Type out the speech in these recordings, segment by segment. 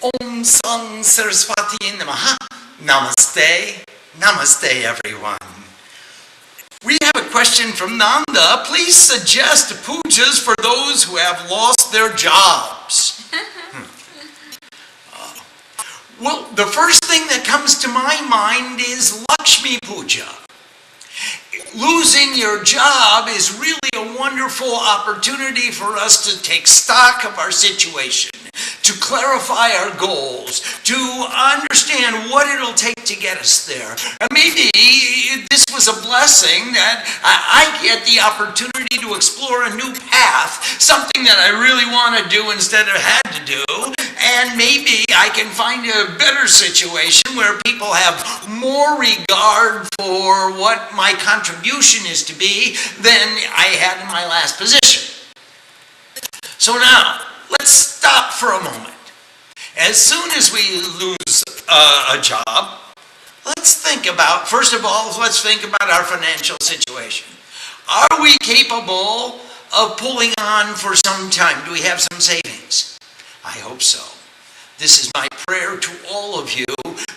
Om Sang Saraswati Namaha. Namaste. Namaste, everyone. We have a question from Nanda. Please suggest pujas for those who have lost their jobs. Well, the first thing that comes to my mind is Lakshmi Puja. Losing your job is really a wonderful opportunity for us to take stock of our situation, to clarify our goals, to understand what it'll take to get us there. And maybe this was a blessing that I get the opportunity to explore a new path, something that I really want to do instead of had to do, and maybe I can find a better situation where people have more regard for what my contribution is to be than I had in my last position. So now, let's stop for a moment. As soon as we lose a job, let's think about, first of all, let's think about our financial situation. Are we capable of pulling on for some time? Do we have some savings? I hope so. This is my prayer to all of you,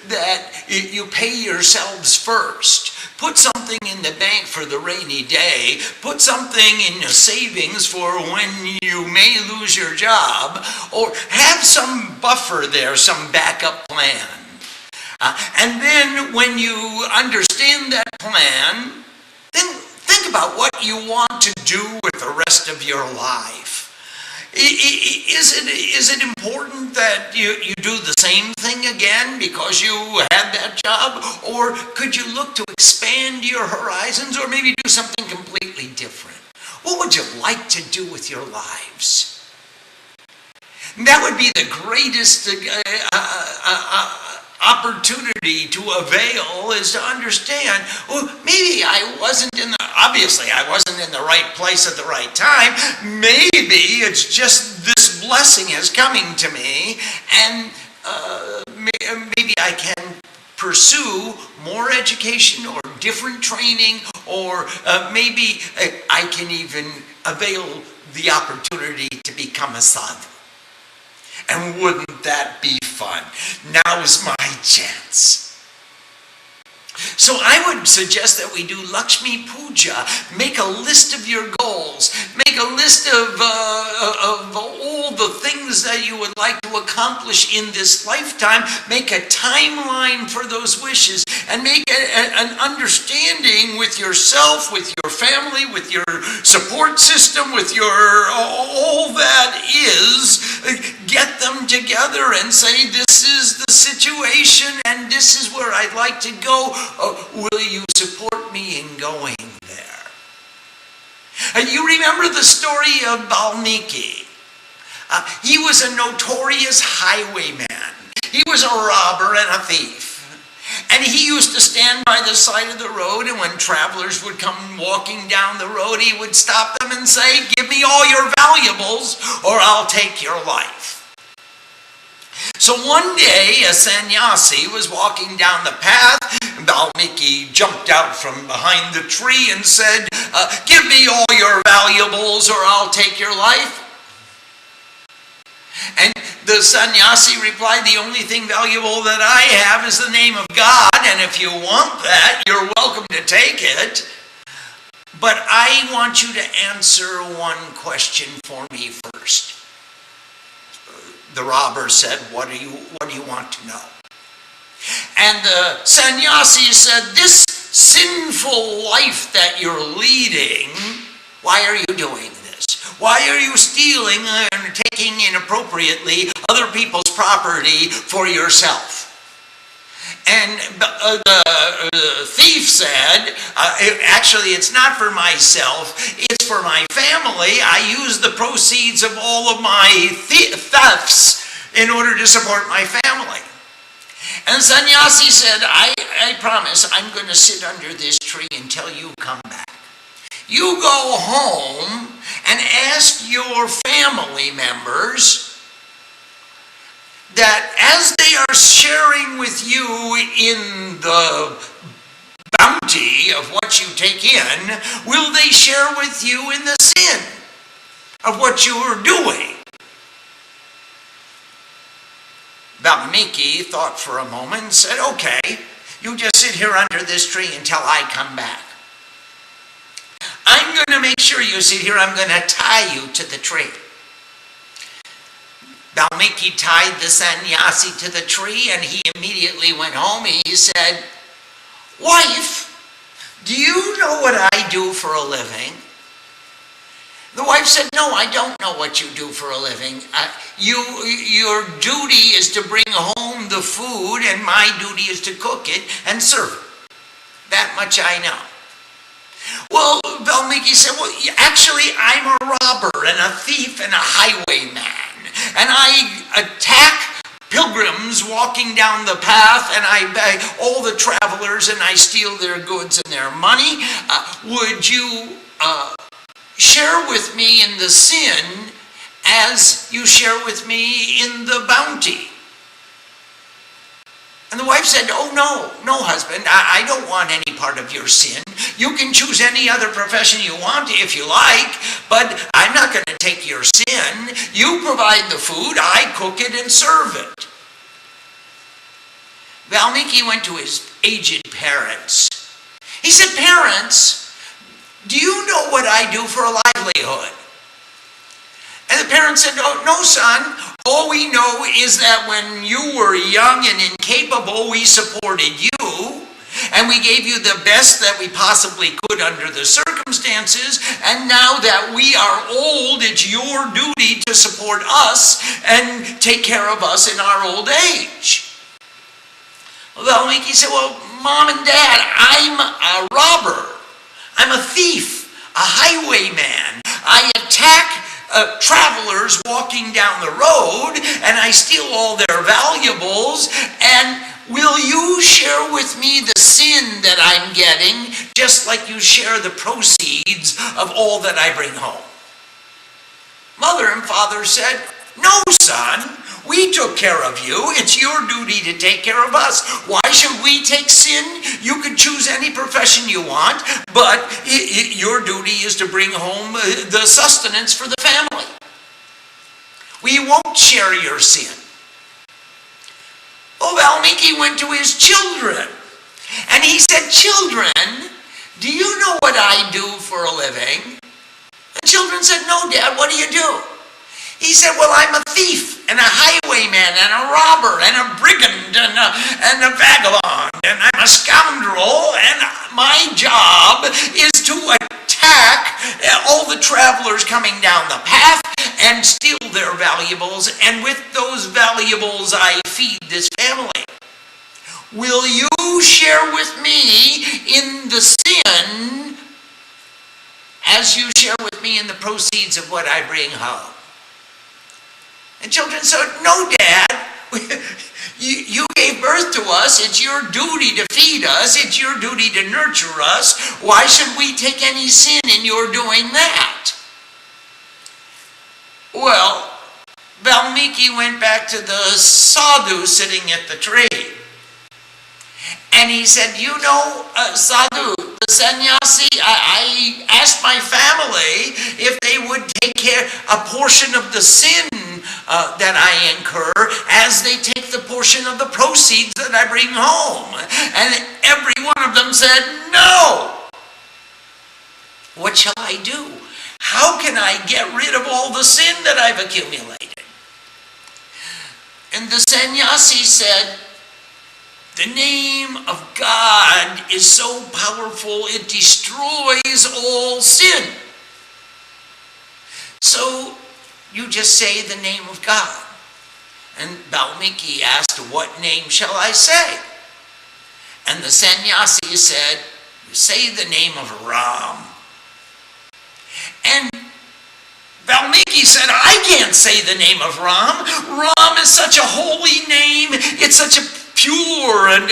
that you pay yourselves first. Put something in the bank for the rainy day. Put something in your savings for when you may lose your job. Or have some buffer there, some backup plan. And then when you understand that plan, then think about what you want to do with the rest of your life. Is it important that you do the same thing again because you had that job? Or could you look to expand your horizons or maybe do something completely different? What would you like to do with your lives? That would be the greatest opportunity to avail, is to understand, well, maybe obviously I wasn't in the right place at the right time. Maybe it's just this blessing is coming to me, and maybe I can pursue more education or different training, or maybe I can even avail the opportunity to become a sadhu. And wouldn't that be fun? Now's my chance. So I would suggest that we do Lakshmi Puja. Make a list of your goals. Make a list of all the things that you would like to accomplish in this lifetime. Make a timeline for those wishes. And make an understanding with yourself, with your family, with your support system, with your all that is. Get them together and say, this is the situation and this is where I'd like to go. Will you support me in going there? You remember the story of Valmiki. He was a notorious highwayman. He was a robber and a thief. And he used to stand by the side of the road, and when travelers would come walking down the road, he would stop them and say, give me all your valuables or I'll take your life. So one day, a sannyasi was walking down the path. Valmiki jumped out from behind the tree and said, give me all your valuables or I'll take your life. And the sannyasi replied, the only thing valuable that I have is the name of God, and if you want that, you're welcome to take it. But I want you to answer one question for me first. The robber said, what do you want to know? And the sannyasi said, this sinful life that you're leading, why are you doing this? Why are you stealing and taking inappropriately other people's property for yourself? And the thief said, actually, it's not for myself, it's for my family. I use the proceeds of all of my thefts in order to support my family. And sannyasi said, I promise I'm going to sit under this tree until you come back. You go home and ask your family members that as they are sharing with you in the bounty of what you take in, will they share with you in the sin of what you are doing? Valmiki thought for a moment and said, okay, you just sit here under this tree until I come back. I'm going to make sure you sit here. I'm going to tie you to the tree. Valmiki tied the sannyasi to the tree, and he immediately went home. He said, wife, do you know what I do for a living? The wife said, no, I don't know what you do for a living. Your duty is to bring home the food, and my duty is to cook it and serve it. That much I know. Well, Valmiki said, well, actually, I'm a robber and a thief and a highwayman. And I attack pilgrims walking down the path, and I beg all the travelers, and I steal their goods and their money. Would you share with me in the sin as you share with me in the bounty? And the wife said, oh, no, husband, I don't want any part of your sin. You can choose any other profession you want if you like, but I'm not going to take your sin. You provide the food, I cook it and serve it. Valmiki went to his aged parents. He said, parents, do you know what I do for a livelihood? And the parents said, oh, no, son. All we know is that when you were young and incapable, we supported you, and we gave you the best that we possibly could under the circumstances, and now that we are old, it's your duty to support us and take care of us in our old age. Well, Valmiki said, well, Mom and Dad, I'm a robber. I'm a thief, a highwayman. I attack travelers walking down the road, and I steal all their valuables, and will you share with me the sin that I'm getting, just like you share the proceeds of all that I bring home? Mother and father said, no, son, we took care of you. It's your duty to take care of us. Why should we take sin? You can choose any profession you want, but your duty is to bring home the sustenance for the family. We won't share your sin. Oh, Valmiki went to his children, and he said, children, do you know what I do for a living? The children said, no, Dad, what do you do? He said, well, I'm a thief and a highwayman and a robber and a brigand and a vagabond, and I'm a scoundrel, and my job is to attack all the travelers coming down the path and steal their valuables, and with those valuables I feed this family. Will you share with me in the sin as you share with me in the proceeds of what I bring home? And children said, no, Dad, you gave birth to us. It's your duty to feed us. It's your duty to nurture us. Why should we take any sin in your doing that? Well, Valmiki went back to the sadhu sitting at the tree. And he said, you know, sadhu, the sannyasi, I asked my family if they would take care a portion of the sin that I incur as they take the portion of the proceeds that I bring home. And every one of them said, no. What shall I do? How can I get rid of all the sin that I've accumulated? And the sannyasi said, the name of God is so powerful it destroys all sin. So you just say the name of God. And Valmiki asked, what name shall I say? And the sannyasi said, say the name of Ram. And Valmiki said, I can't say the name of Ram. Ram is such a holy name. It's such a pure and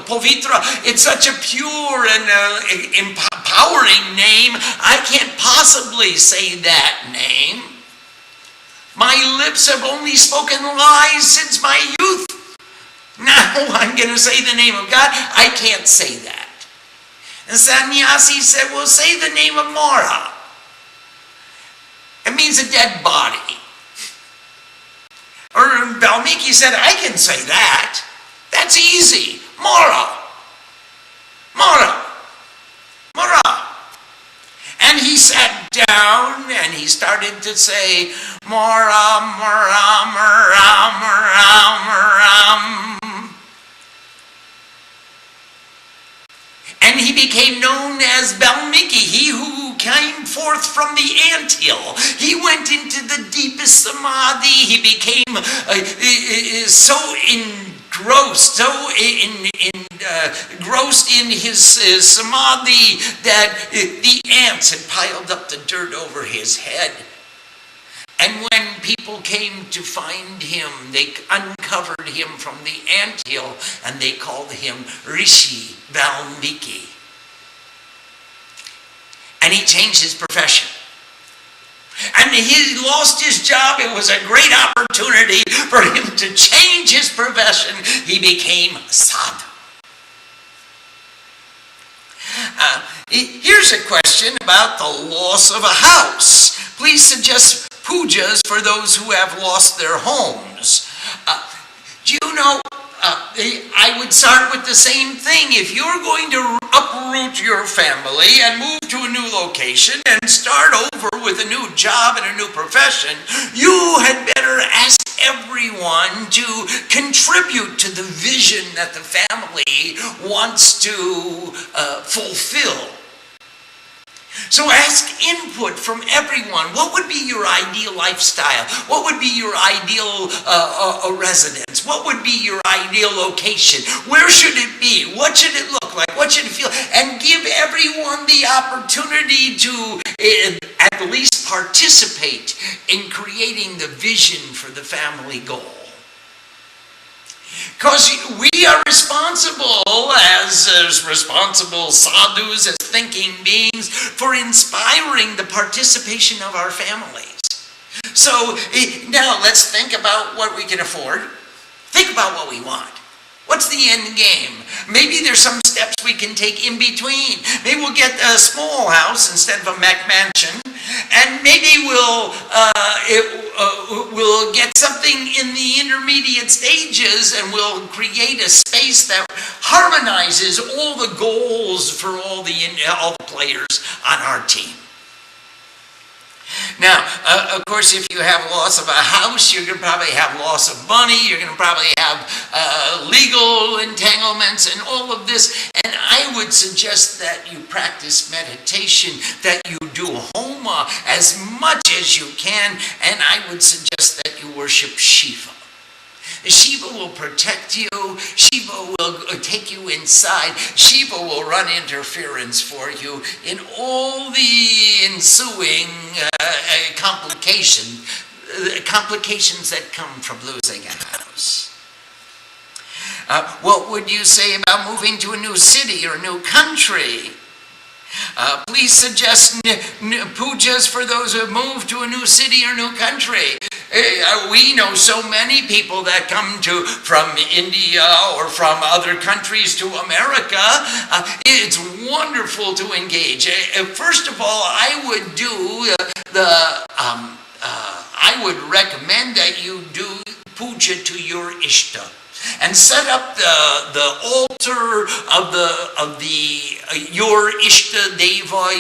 povitra. It's such a pure and empowering name. I can't possibly say that name. My lips have only spoken lies since my youth. Now I'm going to say the name of God. I can't say that. And sannyasi said, well, say the name of Mara. It means a dead body. Or Valmiki said, I can say that. That's easy. Mara. Mara. Mara. And he sat down and he started to say, Mara, Mara, Mara, Mara, Mara. And he became known as Valmiki, he who came forth from the anthill. He went into the deepest samadhi. He became so engrossed, engrossed in his samadhi that the ants had piled up the dirt over his head. And when people came to find him, they uncovered him from the anthill and they called him Rishi Valmiki. And he changed his profession. And he lost his job. It was a great opportunity for him to change his profession. He became sadhu. Here's a question about the loss of a house. Please suggest pujas for those who have lost their homes. Do you know, I would start with the same thing. If you're going to uproot your family and move to a new location and start over with a new job and a new profession, you had better ask everyone to contribute to the vision that the family wants to fulfill. So ask input from everyone. What would be your ideal lifestyle? What would be your ideal residence? What would be your ideal location? Where should it be? What should it look like? What should it feel? And give everyone the opportunity to at least participate in creating the vision for the family goal. Because we are responsible as responsible sadhus, as thinking beings, for inspiring the participation of our families. So now let's think about what we can afford. Think about what we want. What's the end game? Maybe there's some steps we can take in between. Maybe we'll get a small house instead of a McMansion. And maybe we'll get something in the intermediate stages and we'll create a space that harmonizes all the goals for all the players on our team. Now, of course, if you have loss of a house, you're going to probably have loss of money, you're going to probably have legal entanglements and all of this. And I would suggest that you practice meditation, that you do homa as much as you can, and I would suggest that you worship Shiva. Shiva will protect you. Shiva will take you inside. Shiva will run interference for you in all the ensuing complications that come from losing a house. What would you say about moving to a new city or a new country? Please suggest pujas for those who have moved to a new city or new country. We know so many people that come from India or from other countries to America. It's wonderful to engage. First of all, I would recommend that you do puja to your ishta. And set up the altar of your Ishta Deva,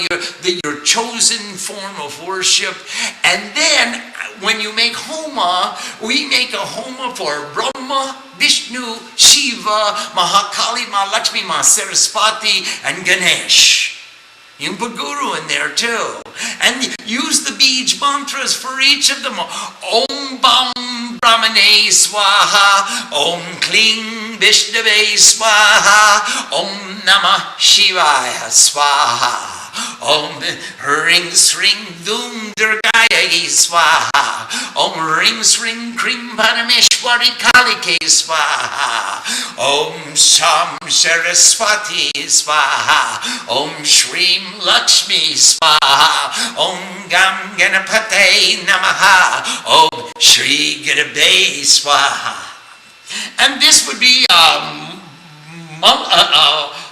your chosen form of worship. And then when you make homa, we make a homa for Brahma, Vishnu, Shiva, Mahakali, Mahalakshmi, Saraswati, and Ganesh. You can put Guru in there too. And use the Bij mantras for each of them. Om Bam Brahmane Swaha. Om Kling Vishnave Swaha. Om Namah Shivaya Swaha. Om Ring Sring Dum Durgaya Swaha. Om Ring Sring Krim Parameshwari Kalike Swaha. Om Sham Saraswati Swaha. Om Shreem Lakshmi Swaha. Om Gam Ganapate Namaha. Om Shree Gadabe Swaha. And this would be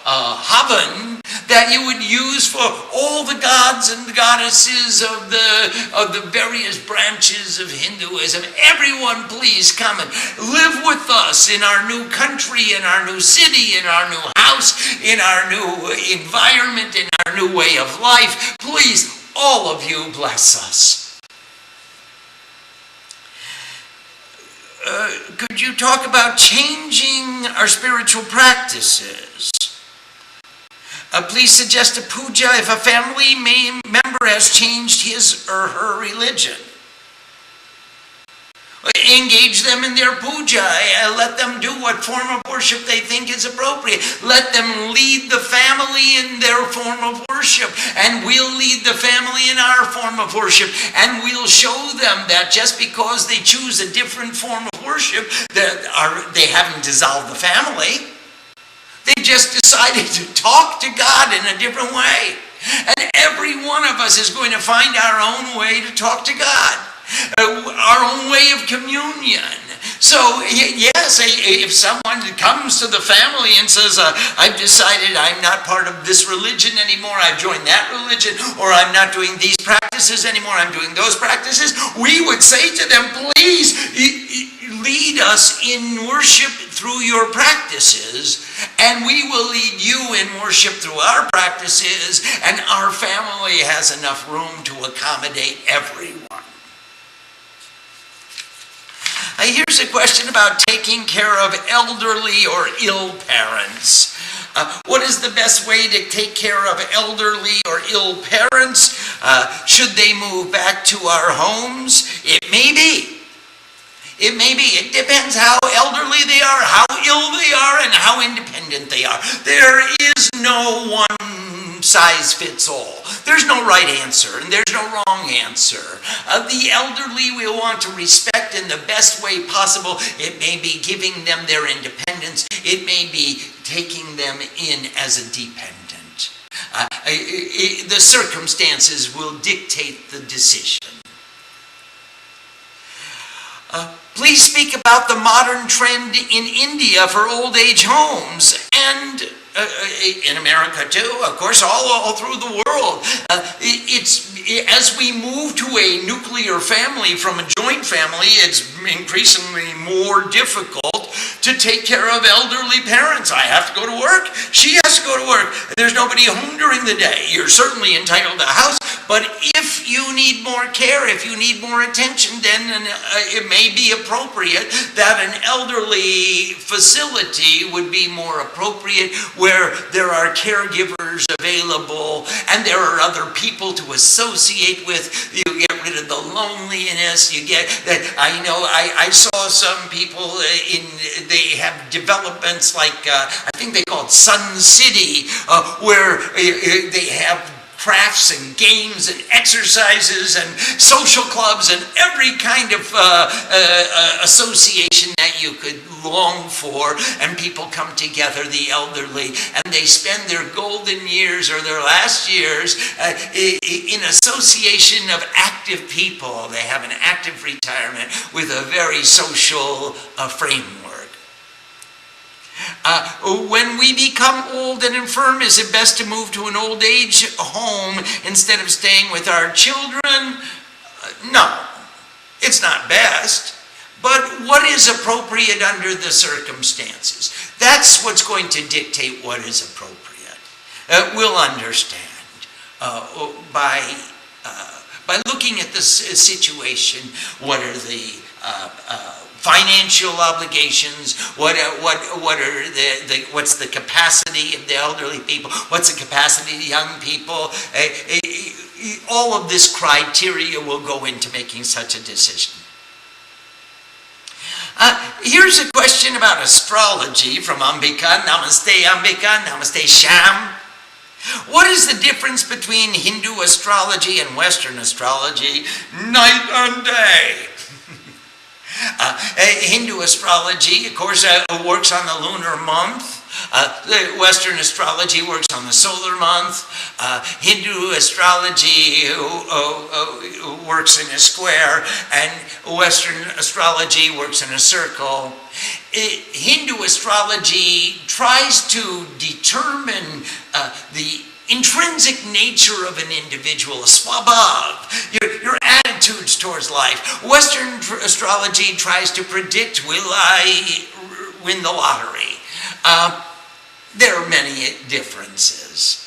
havan that you would use for all the gods and the goddesses of the various branches of Hinduism. Everyone, please come and live with us in our new country, in our new city, in our new house, in our new environment, in our new way of life. Please, all of you, bless us. Could you talk about changing our spiritual practices? Please suggest a puja if a family member has changed his or her religion. Engage them in their puja. Let them do what form of worship they think is appropriate. Let them lead the family in their form of worship, and we'll lead the family in our form of worship, and we'll show them that just because they choose a different form of worship, they haven't dissolved the family. They just decided to talk to God in a different way. And every one of us is going to find our own way to talk to God, our own way of communion. So, yes, if someone comes to the family and says, I've decided I'm not part of this religion anymore, I've joined that religion, or I'm not doing these practices anymore, I'm doing those practices, we would say to them, please lead us in worship through your practices, and we will lead you in worship through our practices, and our family has enough room to accommodate everyone. Here's a question about taking care of elderly or ill parents. What is the best way to take care of elderly or ill parents? Should they move back to our homes? It may be. It may be. It depends how elderly they are, how ill they are, and how independent they are. There is no one size fits all. There's no right answer, and there's no wrong answer. The elderly we want to respect in the best way possible. It may be giving them their independence. It may be taking them in as a dependent. The circumstances will dictate the decision. Please speak about the modern trend in India for old age homes and in America too, of course, all through the world. As we move to a nuclear family from a joint family, it's increasingly more difficult to take care of elderly parents. I have to go to work. She has to go to work. There's nobody home during the day. You're certainly entitled to a house, but if you need more care, if you need more attention, then it may be appropriate that an elderly facility would be more appropriate, where there are caregivers available and there are other people to associate with. You get rid of the loneliness. You get that. I saw some people they have developments like I think they call it Sun City, where they have crafts and games and exercises and social clubs and every kind of association that you could long for, and people come together, the elderly, and they spend their golden years or their last years in association of active people. They have an active retirement with a very social framework. When we become old and infirm, is it best to move to an old age home instead of staying with our children? No, it's not best. But what is appropriate under the circumstances? That's what's going to dictate what is appropriate. We'll understand by looking at the situation. What are the financial obligations? What are what's the capacity of the elderly people? What's the capacity of the young people? All of this criteria will go into making such a decision. Here's a question about astrology from Ambika. Namaste Ambika, Namaste Sham. What is the difference between Hindu astrology and Western astrology? Night and day. Hindu astrology, of course, works on the lunar month. The Western astrology works on the solar month. Hindu astrology works in a square, and Western astrology works in a circle. Hindu astrology tries to determine the intrinsic nature of an individual, a swabhav, your attitudes towards life. Western astrology tries to predict, will I win the lottery? There are many differences.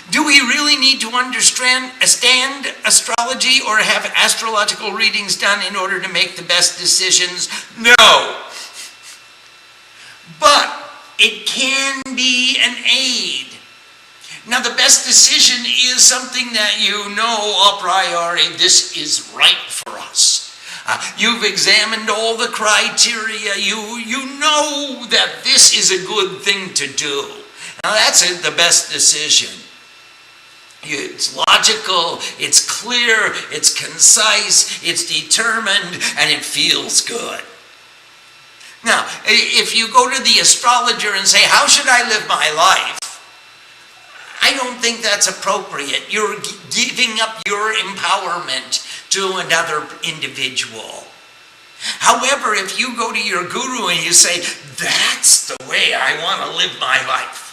Do we really need to understand astrology or have astrological readings done in order to make the best decisions? No. But it can be an aid. Now, the best decision is something that you know a priori, this is right for us. You've examined all the criteria. You know that this is a good thing to do. Now, that's the best decision. It's logical, it's clear, it's concise, it's determined, and it feels good. Now, if you go to the astrologer and say, how should I live my life? I don't think that's appropriate. You're giving up your empowerment to another individual. However, if you go to your guru and you say, that's the way I want to live my life,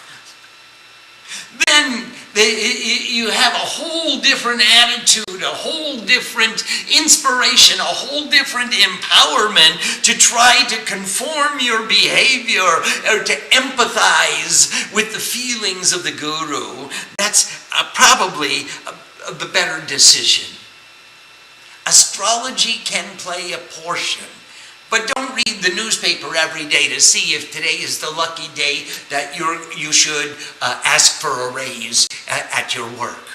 then you have a whole different attitude, a whole different inspiration, a whole different empowerment to try to conform your behavior or to empathize with the feelings of the guru. That's probably the better decision. Astrology can play a portion, but don't read the newspaper every day to see if today is the lucky day that you should ask for a raise at your work.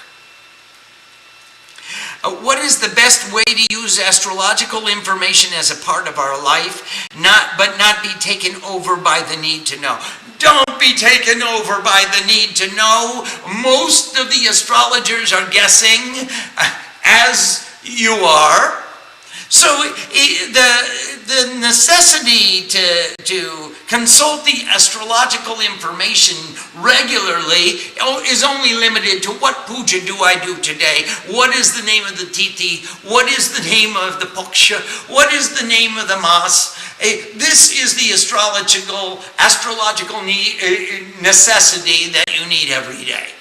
What is the best way to use astrological information as a part of our life, but not be taken over by the need to know? Don't be taken over by the need to know. Most of the astrologers are guessing, as you are. So the necessity to consult the astrological information regularly is only limited to what puja do I do today? What is the name of the tithi? What is the name of the paksha? What is the name of the mas? This is the astrological necessity that you need every day.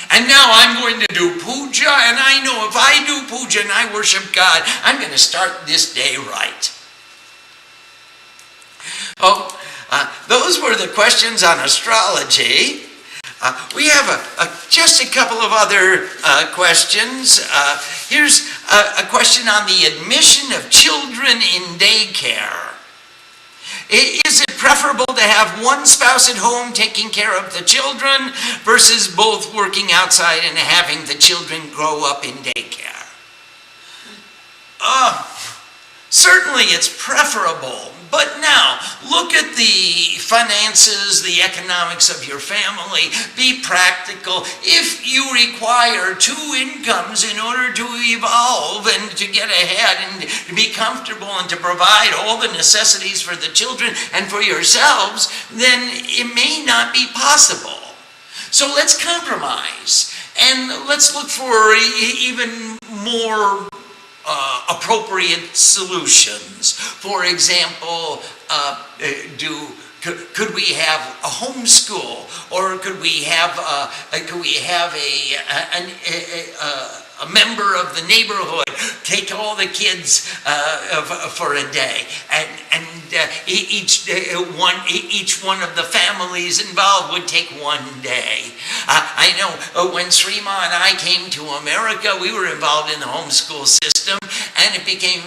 And now I'm going to do puja, and I know if I do puja and I worship God, I'm going to start this day right. Those were the questions on astrology. We have just a couple of other questions. Here's a question on the admission of children in daycare. Is it preferable to have one spouse at home taking care of the children versus both working outside and having the children grow up in daycare? Certainly it's preferable. But now, look at the finances, the economics of your family. Be practical. If you require two incomes in order to evolve and to get ahead and to be comfortable and to provide all the necessities for the children and for yourselves, then it may not be possible. So let's compromise and let's look for even more appropriate solutions. For example, could we have a homeschool, or could we have a member of the neighborhood take all the kids for a day, and each one of the families involved would take one day. I know when Shree and I came to America, we were involved in the homeschool system, and it became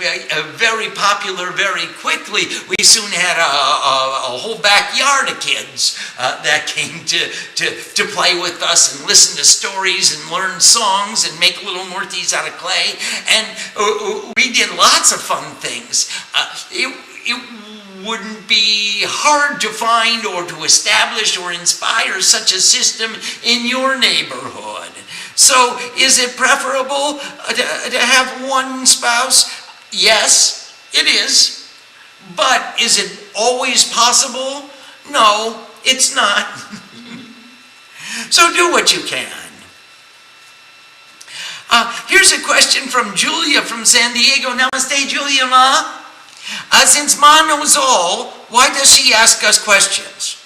very popular very quickly. We soon had a whole backyard of kids that came to play with us and listen to stories and learn songs and make little murtis out of clay, and we did lots of fun things. It wouldn't be hard to find or to establish or inspire such a system in your neighborhood. So is it preferable to have one spouse? Yes, it is. But is it always possible? No, it's not. So do what you can. Here's a question from Julia from San Diego. Namaste, Julia Ma. Since Ma knows all, why does she ask us questions?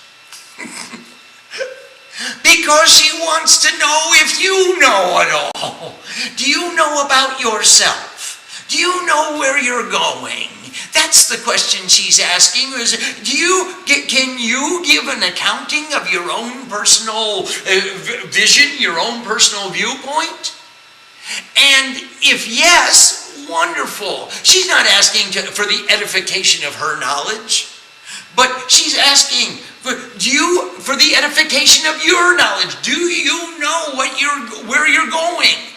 Because she wants to know if you know it all. Do you know about yourself? Do you know where you're going? That's the question she's asking. Can you give an accounting of your own personal vision, your own personal viewpoint? And if yes, wonderful. She's not asking for the edification of her knowledge, but she's asking for the edification of your knowledge. Do you know where you're going?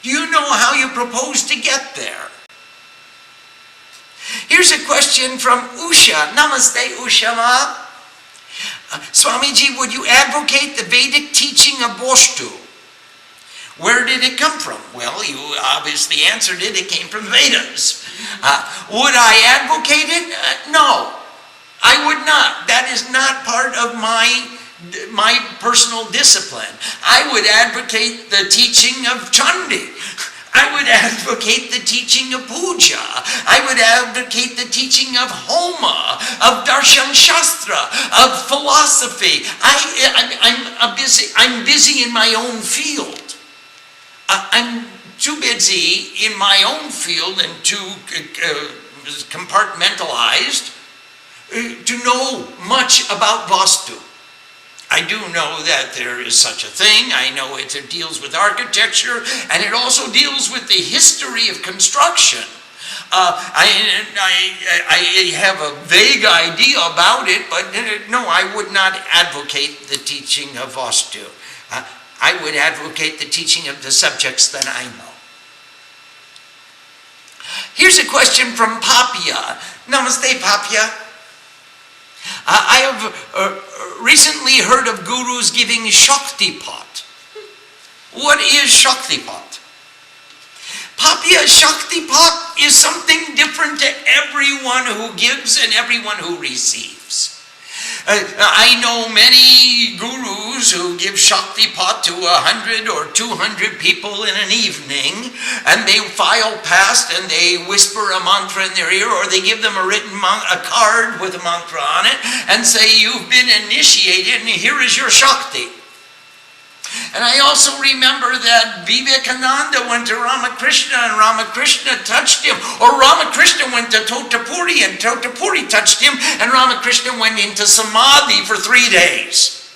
Do you know how you propose to get there? Here's a question from Usha. Namaste, Usha Ma. Swamiji, would you advocate the Vedic teaching of Vastu? Where did it come from? Well, you obviously answered it. It came from Vedas. Would I advocate it? No, I would not. That is not part of my personal discipline. I would advocate the teaching of Chandi. I would advocate the teaching of puja. I would advocate the teaching of Homa, of Darshan Shastra, of philosophy. I'm busy in my own field. I'm too busy in my own field and too compartmentalized to know much about Vastu. I do know that there is such a thing. I know it deals with architecture, and it also deals with the history of construction. I have a vague idea about it, but no, I would not advocate the teaching of Vastu. I would advocate the teaching of the subjects that I know. Here's a question from Papia. Namaste, Papia. I have recently heard of gurus giving Shaktipat. What is Shaktipat? Papia, Shaktipat is something different to everyone who gives and everyone who receives. I know many gurus who give Shaktipat to 100 or 200 people in an evening, and they file past and they whisper a mantra in their ear, or they give them a card with a mantra on it and say, you've been initiated and here is your Shakti. And I also remember that Vivekananda went to Ramakrishna and Ramakrishna touched him. Or Ramakrishna went to Totapuri and Totapuri touched him, and Ramakrishna went into Samadhi for 3 days.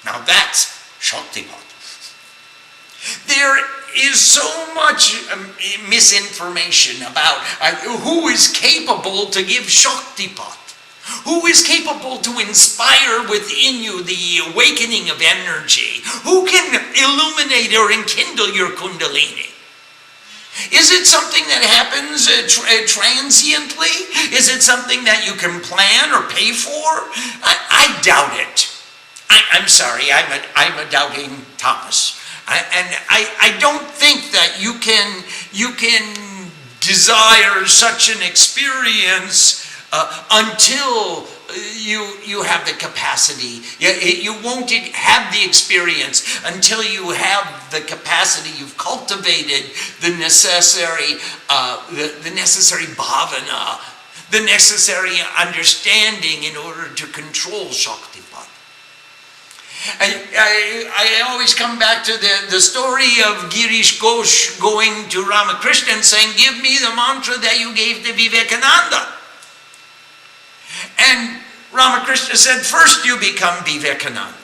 Now that's Shaktipat. There is so much misinformation about who is capable to give Shaktipat. Who is capable to inspire within you the awakening of energy? Who can illuminate or enkindle your kundalini? Is it something that happens transiently? Is it something that you can plan or pay for? I doubt it. I'm sorry, I'm a doubting Thomas. I don't think that you can desire such an experience until you have the capacity. You won't have the experience until you have the capacity. You've cultivated the necessary bhavana, the necessary understanding in order to control Shaktipat. I always come back to the story of Girish Ghosh going to Ramakrishna and saying, give me the mantra that you gave to Vivekananda. And Ramakrishna said, first you become Vivekananda,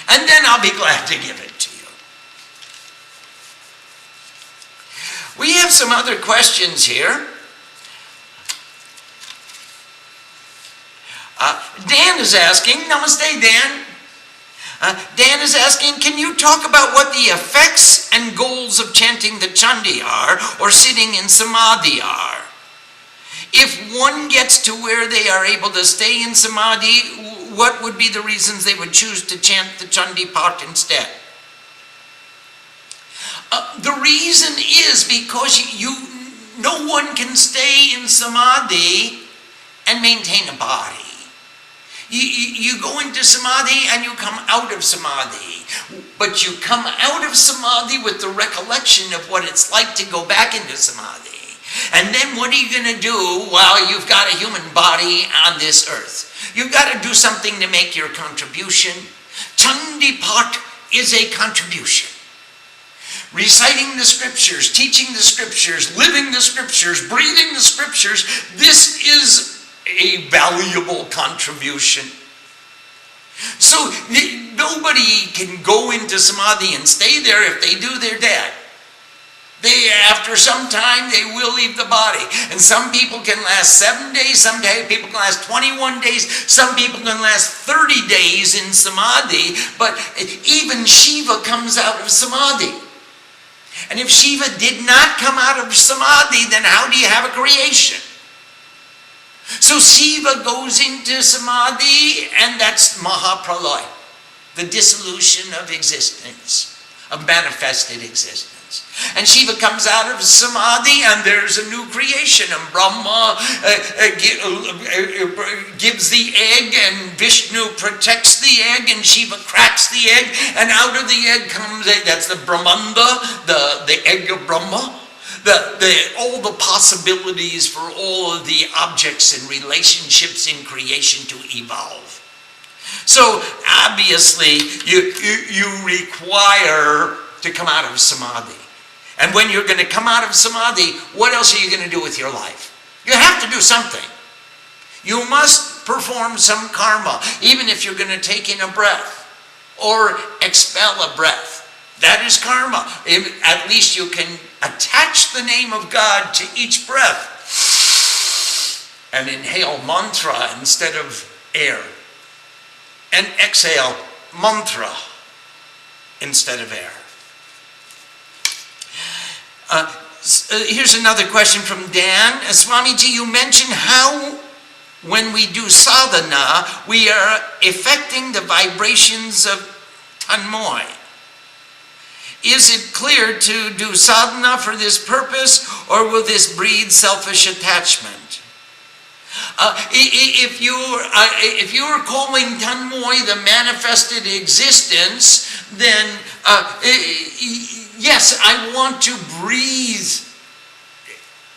and then I'll be glad to give it to you. We have some other questions here. Dan is asking, Namaste Dan. Dan is asking, can you talk about what the effects and goals of chanting the Chandi are, or sitting in Samadhi are? If one gets to where they are able to stay in Samadhi, what would be the reasons they would choose to chant the Chandi part instead? The reason is because no one can stay in Samadhi and maintain a body. You go into samadhi and you come out of samadhi. But you come out of samadhi with the recollection of what it's like to go back into samadhi. And then what are you going to do while you've got a human body on this earth? You've got to do something to make your contribution. Chandipat is a contribution. Reciting the scriptures, teaching the scriptures, living the scriptures, breathing the scriptures, this is a valuable contribution. So nobody can go into samadhi and stay there. If they do, they're dead. After some time, they will leave the body. And some people can last 7 days, some people can last 21 days, some people can last 30 days in samadhi, but even Shiva comes out of samadhi. And if Shiva did not come out of samadhi, then how do you have a creation? So Shiva goes into samadhi, and that's Mahapralaya, the dissolution of existence, of manifested existence. And Shiva comes out of samadhi, and there's a new creation. And Brahma gives the egg, and Vishnu protects the egg, and Shiva cracks the egg, and out of the egg comes, that's the Brahmanda, the egg of Brahma. All the possibilities for all of the objects and relationships in creation to evolve. So obviously you require to come out of samadhi. And when you're going to come out of samadhi, what else are you going to do with your life? You have to do something. You must perform some karma, even if you're going to take in a breath or expel a breath. That is karma. At least you can attach the name of God to each breath and inhale mantra instead of air. And exhale mantra instead of air. Here's another question from Dan. Swamiji, you mentioned how when we do sadhana, we are affecting the vibrations of tanmoy. Is it clear to do sadhana for this purpose, or will this breed selfish attachment? If you're calling tanmoy the manifested existence, then yes, I want to breathe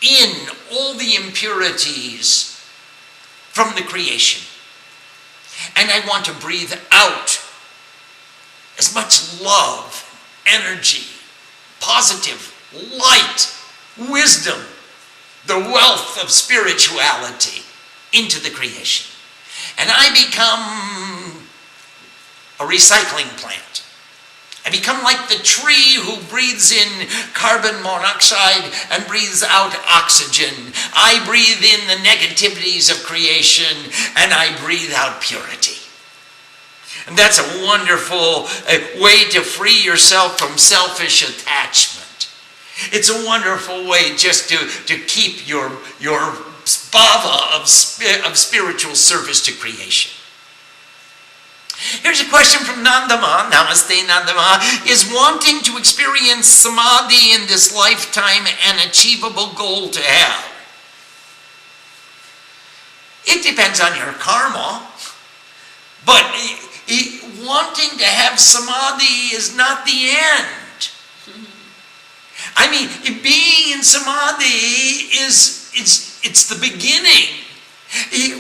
in all the impurities from the creation. And I want to breathe out as much love, energy, positive, light, wisdom, the wealth of spirituality into the creation. And I become a recycling plant. I become like the tree who breathes in carbon monoxide and breathes out oxygen. I breathe in the negativities of creation and I breathe out purity. And that's a wonderful way to free yourself from selfish attachment. It's a wonderful way just to keep your bhava of spiritual service to creation. Here's a question from Nandama. Namaste, Nandama. Is wanting to experience samadhi in this lifetime an achievable goal to have? It depends on your karma. But wanting to have samadhi is not the end. I mean, being in samadhi it's the beginning.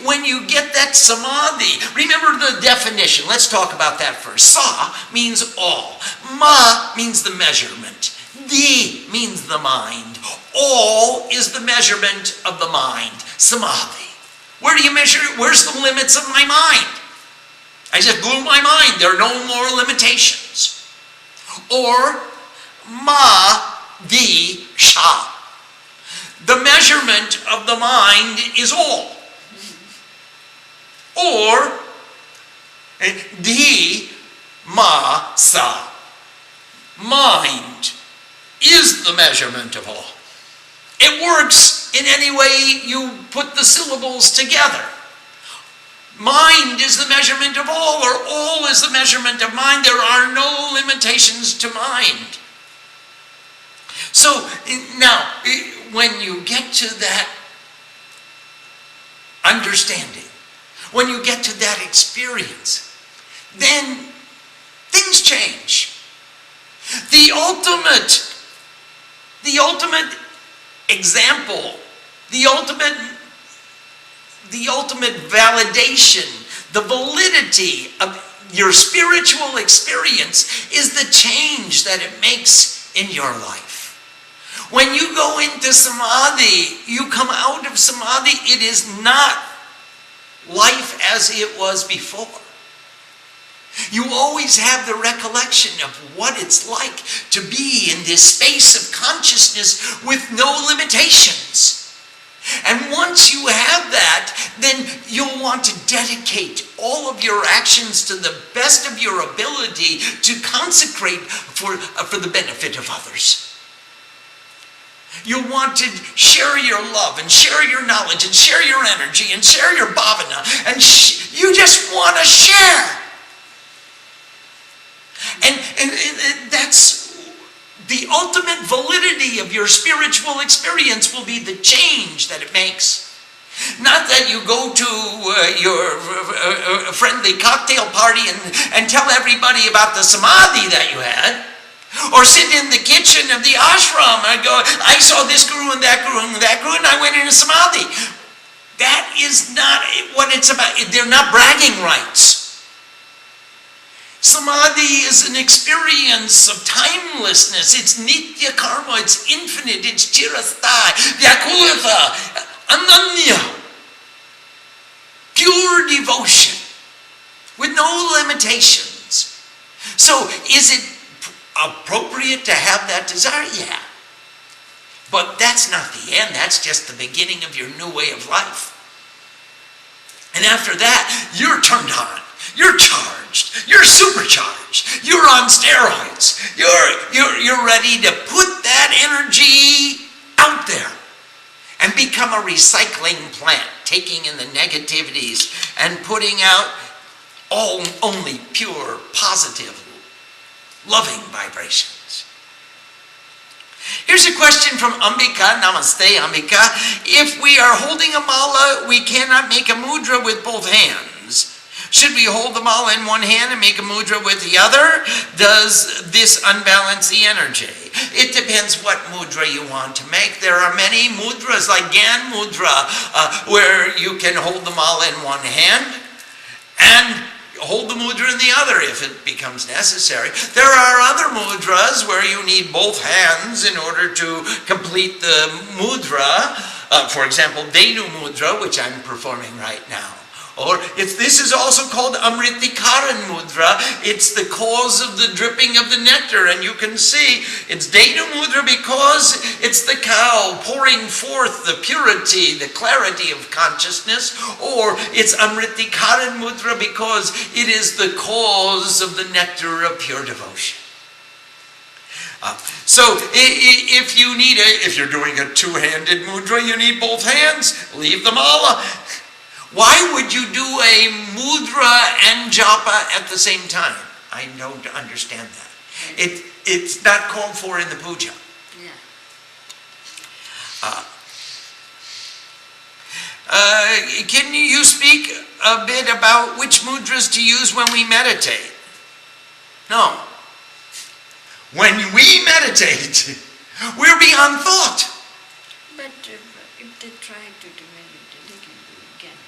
When you get that samadhi, remember the definition. Let's talk about that first. Sa means all. Ma means the measurement. Di means the mind. All is the measurement of the mind. Samadhi. Where do you measure it? Where's the limits of my mind? I just blew my mind. There are no more limitations. Or ma di sha. The measurement of the mind is all. Or di ma sa. Mind is the measurement of all. It works in any way you put the syllables together. Mind is the measurement of all, or all is the measurement of mind. There are no limitations to mind. So now, when you get to that understanding, when you get to that experience, then things change. The ultimate example, the ultimate validation, the validity of your spiritual experience is the change that it makes in your life. When you go into samadhi, you come out of samadhi, it is not life as it was before. You always have the recollection of what it's like to be in this space of consciousness with no limitations. And once you have that, then you'll want to dedicate all of your actions to the best of your ability to consecrate for the benefit of others. You'll want to share your love and share your knowledge and share your energy and share your bhavana, and you just want to share. And that's the ultimate validity of your spiritual experience will be the change that it makes. Not that you go to your friendly cocktail party and tell everybody about the samadhi that you had, or sit in the kitchen of the ashram and go, I saw this guru and that guru and that guru and I went into samadhi. That is not what it's about. They're not bragging rights. Samadhi is an experience of timelessness. It's nitya karma, it's infinite, it's chirasthai, vyakulata, ananya. Pure devotion with no limitations. So is it appropriate to have that desire? Yeah. But that's not the end. That's just the beginning of your new way of life. And after that, you're turned on. You're charged. You're supercharged. You're on steroids. You're ready to put that energy out there and become a recycling plant, taking in the negativities and putting out only pure, positive, loving vibrations. Here's a question from Ambika. Namaste, Ambika. If we are holding a mala, we cannot make a mudra with both hands. Should we hold the mala in one hand and make a mudra with the other? Does this unbalance the energy? It depends what mudra you want to make. There are many mudras, like Gyan mudra, where you can hold the mala in one hand and hold the mudra in the other if it becomes necessary. There are other mudras where you need both hands in order to complete the mudra. For example, Denu mudra, which I'm performing right now. Or this is also called Amritikaran mudra. It's the cause of the dripping of the nectar. And you can see it's Denu mudra because it's the cow pouring forth the purity, the clarity of consciousness. Or it's Amritikaran mudra because it is the cause of the nectar of pure devotion. So if you're doing a two-handed mudra, you need both hands. Leave the mala. Why would you do a mudra and japa at the same time? I don't understand that. It's not called for in the puja. Yeah. Can you speak a bit about which mudras to use when we meditate? No. When we meditate, we're beyond thought. But if they try to do meditate, they can do it again.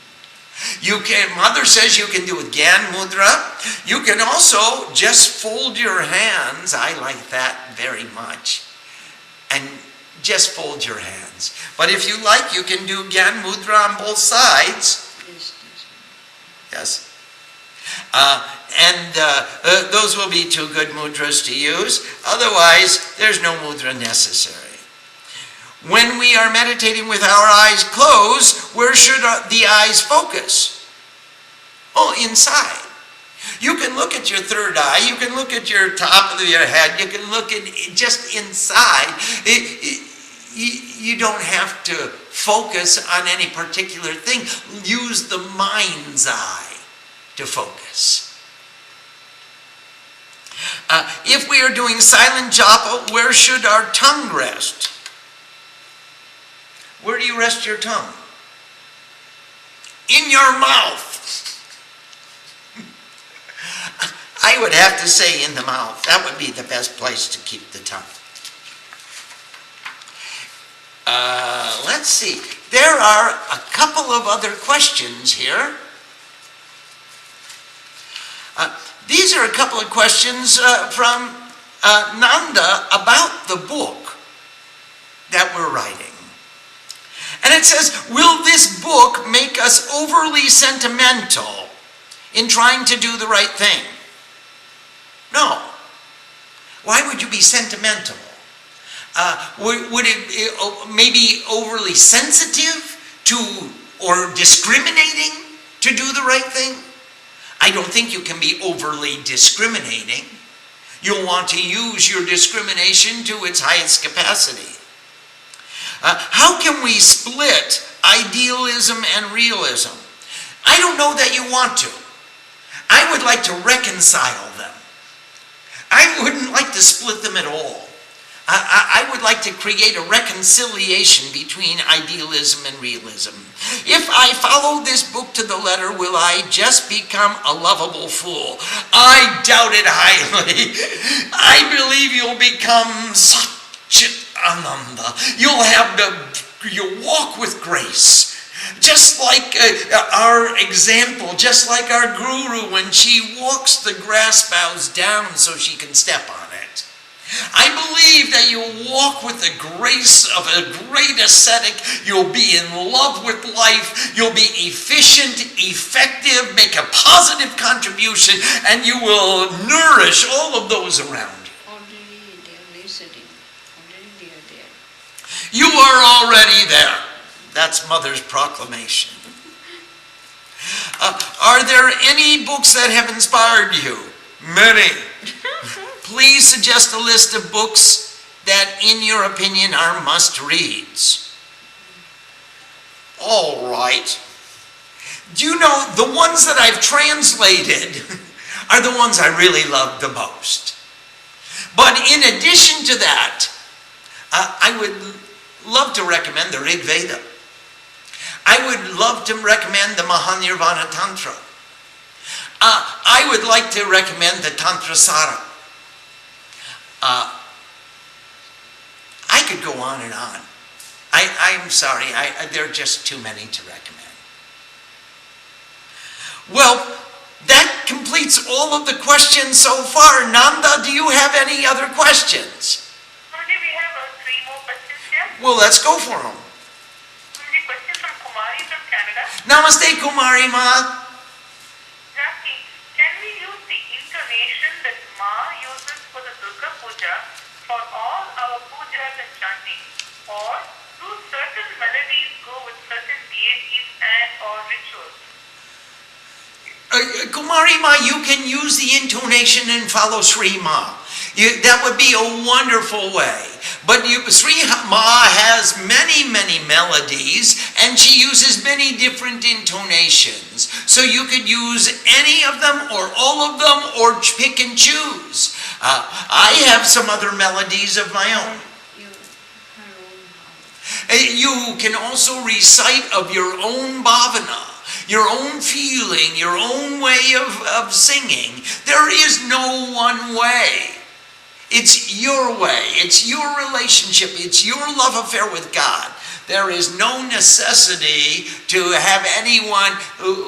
Mother says you can do a Gyan mudra. You can also just fold your hands. I like that very much. And just fold your hands. But if you like, you can do Gyan mudra on both sides. Yes. Those will be two good mudras to use. Otherwise, there's no mudra necessary. When we are meditating with our eyes closed, where should the eyes focus? Oh, inside. You can look at your third eye. You can look at your top of your head. You can look at just inside. You don't have to focus on any particular thing. Use the mind's eye to focus. If we are doing silent japa, where should our tongue rest? Where do you rest your tongue? in your mouth. I would have to say in the mouth. That would be the best place to keep the tongue. Let's see. There are a couple of other questions here. These are a couple of questions from Nanda about the book that we're writing. And it says, will this book make us overly sentimental in trying to do the right thing? No. Why would you be sentimental? Would it be maybe overly sensitive to or discriminating to do the right thing? I don't think you can be overly discriminating. You'll want to use your discrimination to its highest capacity. How can we split idealism and realism? I don't know that you want to. I would like to reconcile them. I wouldn't like to split them at all. I would like to create a reconciliation between idealism and realism. If I follow this book to the letter, will I just become a lovable fool? I doubt it highly. I believe you'll become Satyananda. You'll walk with grace. Just like our example, just like our guru, when she walks, the grass bows down so she can step on it. I believe that you'll walk with the grace of a great ascetic. You'll be in love with life. You'll be efficient, effective, make a positive contribution, and you will nourish all of those around you. Already they are listening. Already they are there. You are already there. That's Mother's proclamation. Are there any books that have inspired you? Many. Please suggest a list of books that, in your opinion, are must-reads. All right. Do you know, the ones that I've translated are the ones I really love the most. But in addition to that, I would love to recommend the Rig Veda. I would love to recommend the Mahanirvana Tantra. I would like to recommend the Tantra Sara. I could go on and on. I'm sorry, there are just too many to recommend. Well, that completes all of the questions so far. Nanda, do you have any other questions? Guruji, we have 3 more questions here. Well, let's go for them. Guruji, question from Kumari from Canada. Namaste, Kumari Ma. Asking, can we use the intonation that Ma uses for the Durga Puja for all our pujas and chanting? Or do certain melodies go with certain deities and or rituals? Kumari Ma, you can use the intonation and follow Shree Ma. That would be a wonderful way. But Shree Ma has many, many melodies, and she uses many different intonations. So you could use any of them, or all of them, or pick and choose. I have some other melodies of my own. You can also recite of your own bhavana, your own feeling, your own way of singing. There is no one way. It's your way. It's your relationship. It's your love affair with God. There is no necessity to have anyone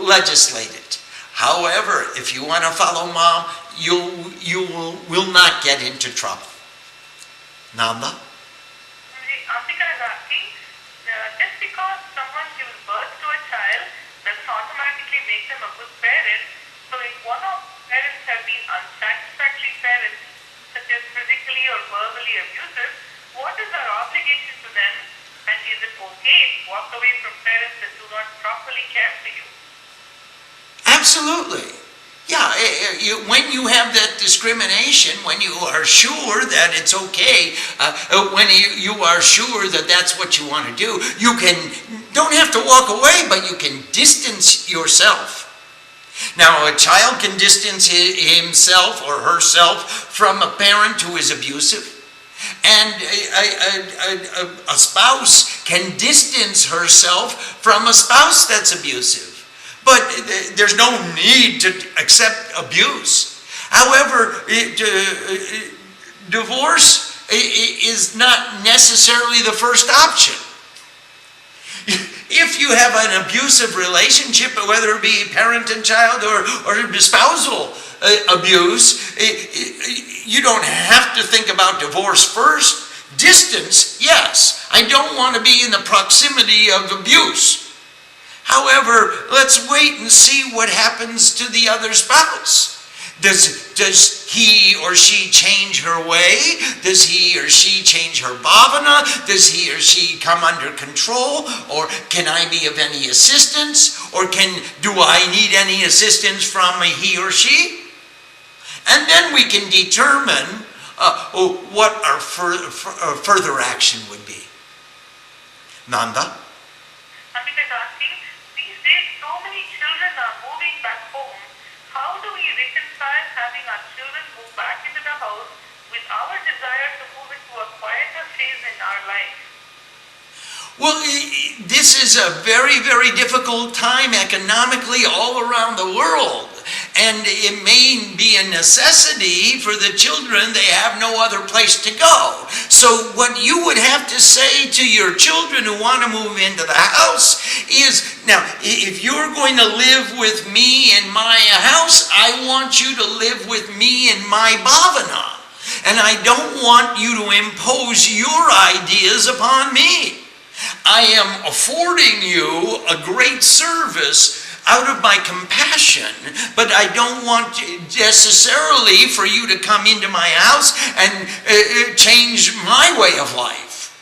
legislate it. However, if you want to follow Mom, you will not get into trouble. Nanda? Asika is asking, just because someone gives birth to a child doesn't automatically make them a good parent. So if one of parents have been unsatisfactory parents, such as physically or verbally abusive, what is our obligation to them? And is it okay to walk away from parents that do not properly care for you? Absolutely. Yeah, when you have that discrimination, when you are sure that it's okay, when you are sure that that's what you want to do, you don't have to walk away, but you can distance yourself. Now, a child can distance himself or herself from a parent who is abusive, and a spouse can distance herself from a spouse that's abusive. but there's no need to accept abuse. However, divorce is not necessarily the first option. If you have an abusive relationship, whether it be parent and child or spousal abuse, you don't have to think about divorce first. Distance, yes. I don't want to be in the proximity of abuse. However, let's wait and see what happens to the other spouse. Does he or she change her way? Does he or she change her bhavana? Does he or she come under control? Or can I be of any assistance? Or do I need any assistance from he or she? And then we can determine what our further action would be. Nanda? Amita is asking, these days so many children are moving back home. How do we reconcile having our children move back into the house with our desire to move into a quieter phase in our life? Well, this is a very, very difficult time economically all around the world. And it may be a necessity for the children. They have no other place to go. So what you would have to say to your children who want to move into the house is, now, if you're going to live with me in my house, I want you to live with me in my bhavana. And I don't want you to impose your ideas upon me. I am affording you a great service out of my compassion, but I don't want necessarily for you to come into my house and change my way of life.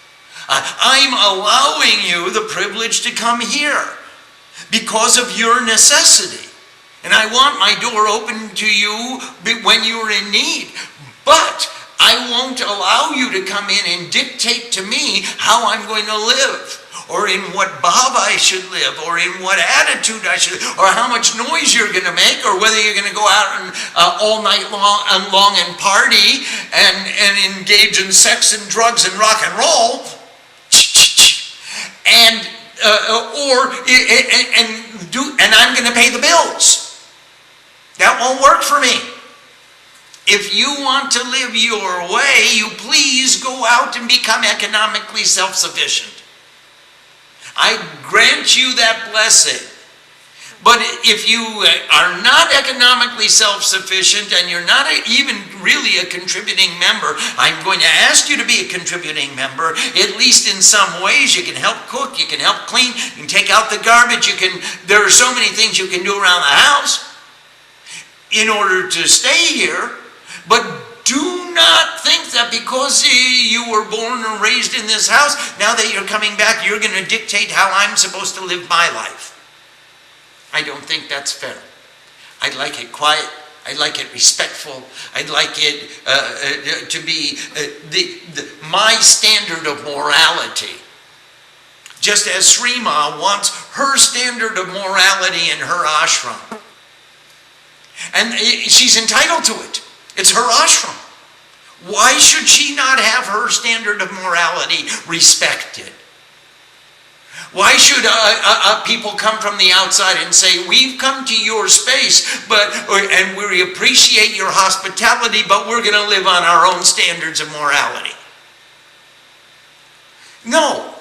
I'm allowing you the privilege to come here because of your necessity. And I want my door open to you when you're in need. But I won't allow you to come in and dictate to me how I'm going to live, or in what bhava I should live, or in what attitude I should, or how much noise you're going to make, or whether you're going to go out and all night long and party and engage in sex and drugs and rock and roll, and I'm going to pay the bills. That won't work for me. If you want to live your way, you please go out and become economically self-sufficient. I grant you that blessing. But if you are not economically self-sufficient and you're not even really a contributing member, I'm going to ask you to be a contributing member, at least in some ways. You can help cook, you can help clean, you can take out the garbage, there are so many things you can do around the house in order to stay here. But do not think that because you were born and raised in this house, now that you're coming back, you're going to dictate how I'm supposed to live my life. I don't think that's fair. I'd like it quiet. I'd like it respectful. I'd like it to be my standard of morality. Just as Shree wants her standard of morality in her ashram. And she's entitled to it. It's her ashram. Why should she not have her standard of morality respected? Why should people come from the outside and say, we've come to your space, and we appreciate your hospitality, but we're going to live on our own standards of morality? No.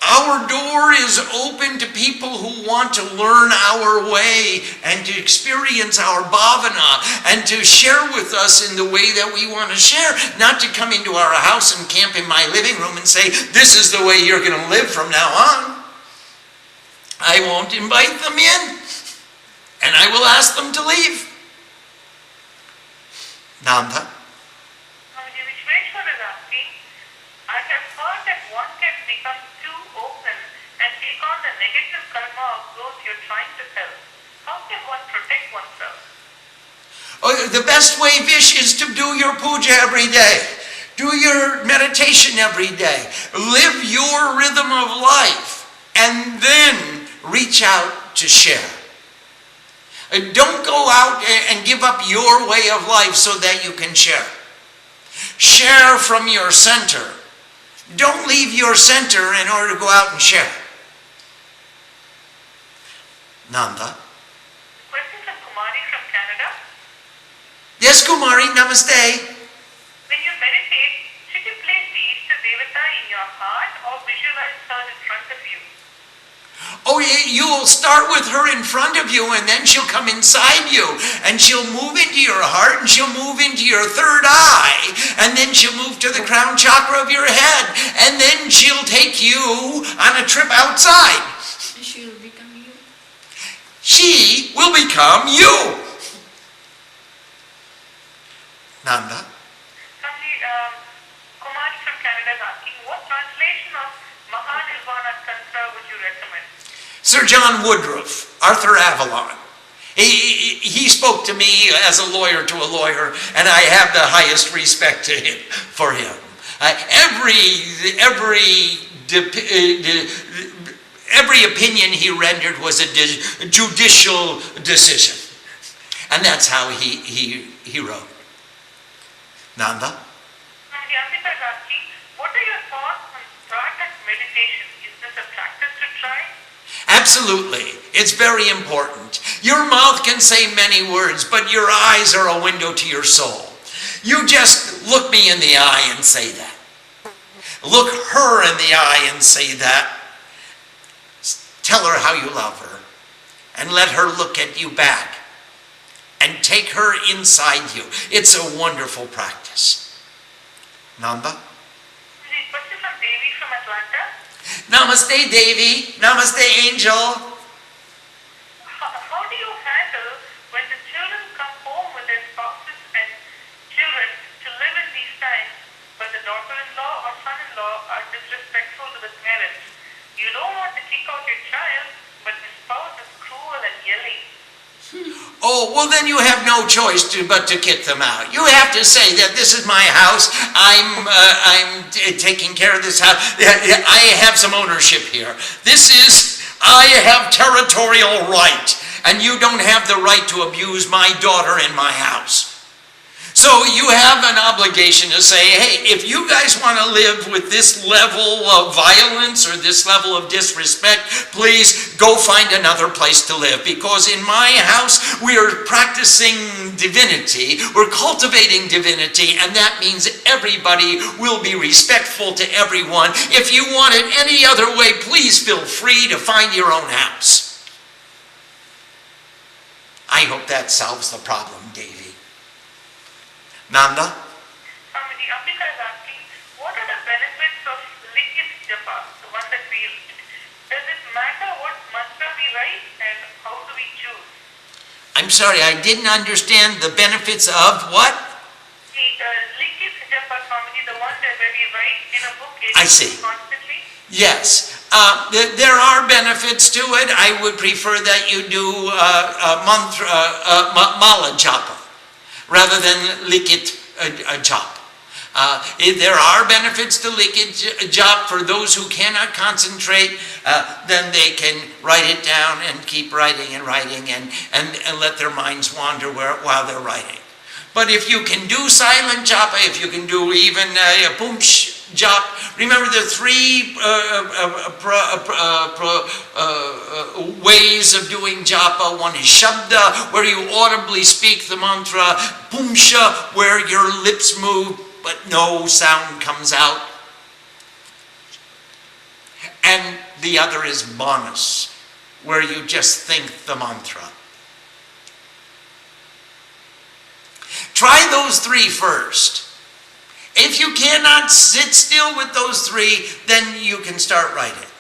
Our door is open to people who want to learn our way and to experience our bhavana and to share with us in the way that we want to share, not to come into our house and camp in my living room and say, this is the way you're going to live from now on. I won't invite them in, and I will ask them to leave. Nanda? I have heard that one can become too open and take on the negative karma of those you're trying to help. How can one protect oneself? The best way, Vish, is to do your puja every day. Do your meditation every day. Live your rhythm of life. And then reach out to share. Don't go out and give up your way of life so that you can share. Share from your center. Don't leave your center in order to go out and share. Nanda? Yes, Kumari, namaste. When you meditate, should you place the Ishta Devata in your heart or visualize her in front of you? Oh, you'll start with her in front of you, and then she'll come inside you, and she'll move into your heart, and she'll move into your third eye, and then she'll move to the crown chakra of your head, and then she'll take you on a trip outside. She will become you. She will become you. Nanda? Swami, Kumari from Canada is asking, what translation of Mahanirvana Tantra would you recommend? Sir John Woodruff, Arthur Avalon. He spoke to me as a lawyer to a lawyer, and I have the highest respect for him. Every opinion he rendered was a judicial decision. And that's how he wrote. Nanda? The Amrita is asking, what are your thoughts on practice meditation? Is this a practice to try? Absolutely. It's very important. Your mouth can say many words, but your eyes are a window to your soul. You just look me in the eye and say that. Look her in the eye and say that. Tell her how you love her. And let her look at you back. And take her inside you. It's a wonderful practice. Nanda? The question from Devi from Atlanta. Namaste, Devi. Namaste, Angel. How do you handle when the children come home with their spouses and children to live in these times, but the daughter-in-law or son-in-law are disrespectful to the parents? You don't want to kick out your child, but the spouse is cruel and yelling. Oh, well then you have no choice but to kick them out. You have to say that this is my house. I'm taking care of this house. I have some ownership here. I have territorial right, and you don't have the right to abuse my daughter in my house. So you have an obligation to say, hey, if you guys want to live with this level of violence or this level of disrespect, please go find another place to live. Because in my house, we are practicing divinity. We're cultivating divinity, and that means everybody will be respectful to everyone. If you want it any other way, please feel free to find your own house. I hope that solves the problem, Davy. Nanda? Swami, the Ambika is asking, what are the benefits of Likit Japa, the one that we read? Does it matter what mantra we write, and how do we choose? I'm sorry, I didn't understand the benefits of what? The Likit Japa, Swami, the one that when we write in a book, I see. Constantly? Yes. There are benefits to it. I would prefer that you do Mala Japa rather than Likit Japa. There are benefits to Likit Japa for those who cannot concentrate. Then they can write it down and keep writing and writing and let their minds wander while they're writing. But if you can do silent japa, if you can do even a pumsh japa, remember the three ways of doing japa. One is shabda, where you audibly speak the mantra. Pumsha, where your lips move, but no sound comes out. And the other is manas, where you just think the mantra. Try those three first. If you cannot sit still with those three, then you can start writing.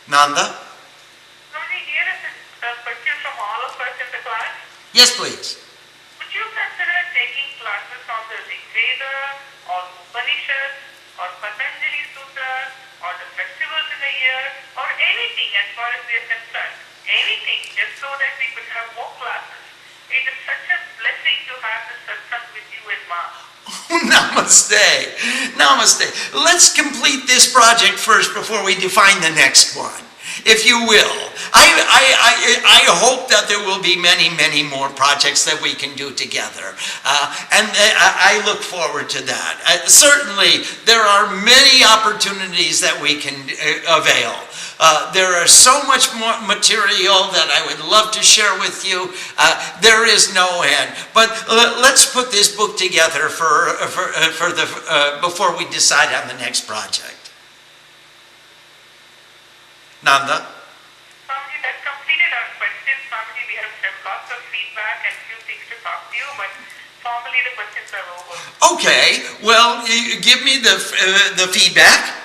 Nanda? Swami, here is a question from all of us in the class. Yes, please. Would you consider taking classes on the Rig Veda or Upanishads or Patanjali Sutras or the festivals in a year or anything as far as we are concerned? Anything, just so that we could have more classes. It is such a blessing to have this satsang with you and Ma. Namaste. Namaste. Let's complete this project first before we define the next one, if you will. I hope that there will be many, many more projects that we can do together. And I look forward to that. Certainly, there are many opportunities that we can avail. There are so much more material that I would love to share with you. There is no end. But let's put this book together before we decide on the next project. Nanda? Swamiji, that completed our questions. Swamiji, we have lots of feedback and few things to talk to you, but formally the questions are over. Okay, well, give me the feedback.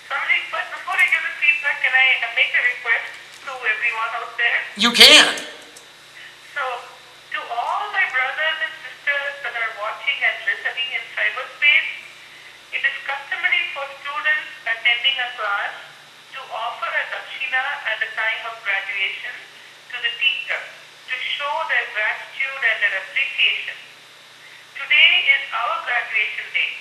Swamiji, but before I give the feedback, can I make a request to everyone out there? You can. So, to all my brothers and sisters that are watching and listening in cyberspace, it is customary for students attending a class to offer a dakshina at the time of graduation to the teacher to show their gratitude and their appreciation. Today is our graduation day.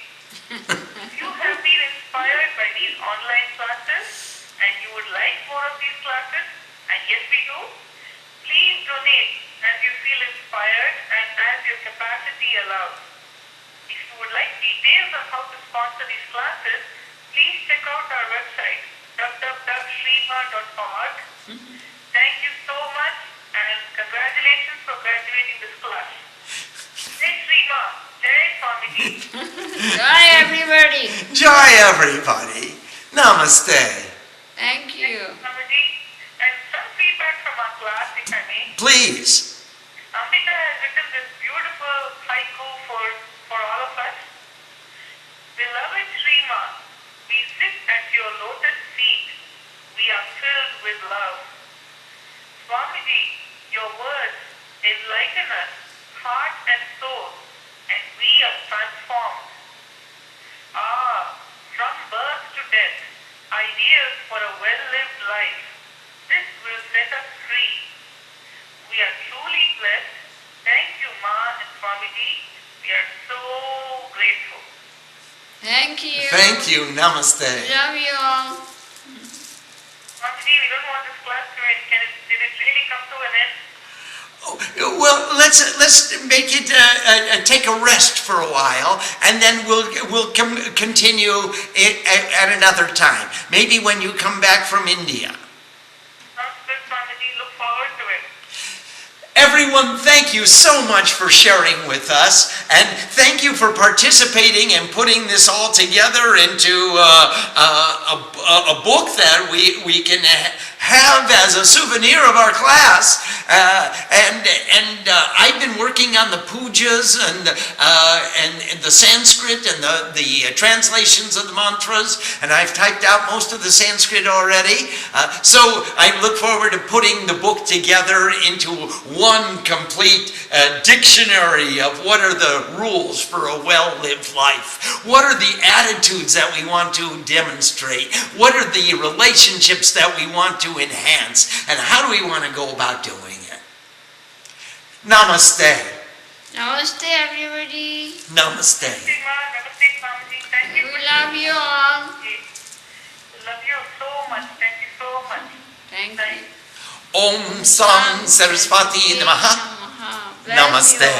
If you have been inspired by these online classes and you would like more of these classes, and yes we do, please donate as you feel inspired and as your capacity allows. If you would like details on how to sponsor these classes, please check out our website www.shreema.org. Thank you so much and congratulations for graduating this class. Jai Shreema, Jai Swamiji. Joy, everybody. Joy, everybody. Namaste. Thank you. Swamiji, and some feedback from our class, if I may. Please. Amrita has written this beautiful haiku for all of us. Beloved Shreema, we sit at your lotus feet. We are filled with love. Swamiji, your words enlighten us, heart and soul, and we are transformed. From birth to death, ideals for a well-lived life. This will set us free. We are truly blessed. Thank you, Ma and Swamiji. We are so grateful. Thank you. Thank you. Namaste. Love you all. Swamiji, we don't want this class to end. Did it really come to an end? Oh, well, let's make it take a rest for a while, and then we'll continue it at another time. Maybe when you come back from India. Sounds good, Swamiji. Look forward to it. Everyone, thank you so much for sharing with us, and thank you for participating and putting this all together into a book that we can have as a souvenir of our class. And I've been working on the pujas and the Sanskrit and the translations of the mantras, and I've typed out most of the Sanskrit already. So I look forward to putting the book together into one complete dictionary of what are the rules for a well-lived life. What are the attitudes that we want to demonstrate? What are the relationships that we want to enhance? And how do we want to go about doing it? Namaste. Namaste, everybody. Namaste. Namaste, Ma. Namaste, Swamiji. Thank you. We love you all. Love you so much. Thank you so much. Thank you. Om Sam Saraswati Namaha. Bless you Namaste. all.